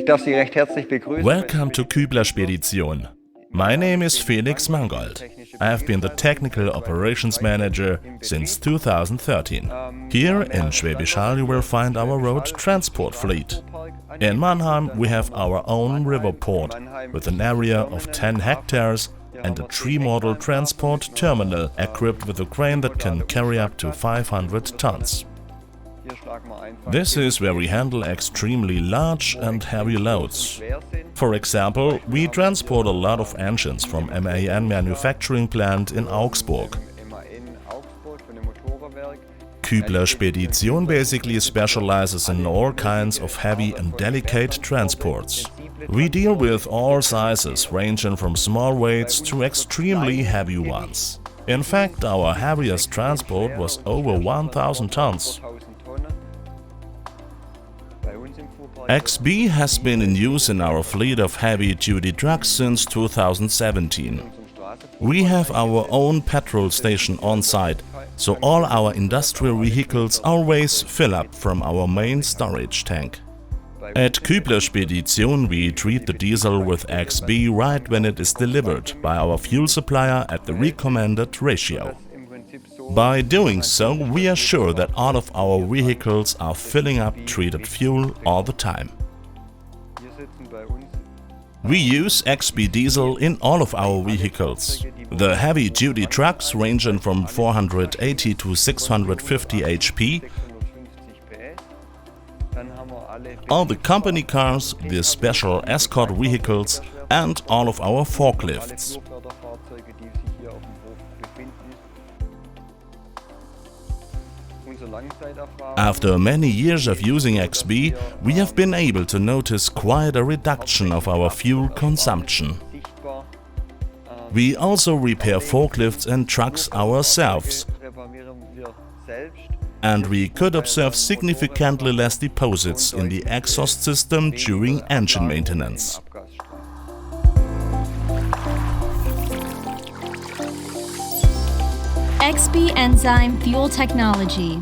Ich darf Sie recht herzlich begrüßen. Welcome to Kübler Spedition. My name is Felix Mangold. I have been the Technical Operations Manager since 2013. Here in Schwäbisch Hall you will find our road transport fleet. In Mannheim we have our own river port with an area of 10 hectares and a tree-model transport terminal equipped with a crane that can carry up to 500 tons. This is where we handle extremely large and heavy loads. For example, we transport a lot of engines from MAN manufacturing plant in Augsburg. Kübler Spedition basically specializes in all kinds of heavy and delicate transports. We deal with all sizes, ranging from small weights to extremely heavy ones. In fact, our heaviest transport was over 1,000 tons. XBEE has been in use in our fleet of heavy-duty trucks since 2017. We have our own petrol station on site, so all our industrial vehicles always fill up from our main storage tank. At Kübler Spedition we treat the diesel with XBEE right when it is delivered by our fuel supplier at the recommended ratio. By doing so, we are sure that all of our vehicles are filling up treated fuel all the time. We use XBEE diesel in all of our vehicles. The heavy-duty trucks ranging from 480 to 650 HP, all the company cars, the special escort vehicles and all of our forklifts. After many years of using XBEE, we have been able to notice quite a reduction of our fuel consumption. We also repair forklifts and trucks ourselves, and we could observe significantly less deposits in the exhaust system during engine maintenance. XBEE enzyme fuel technology.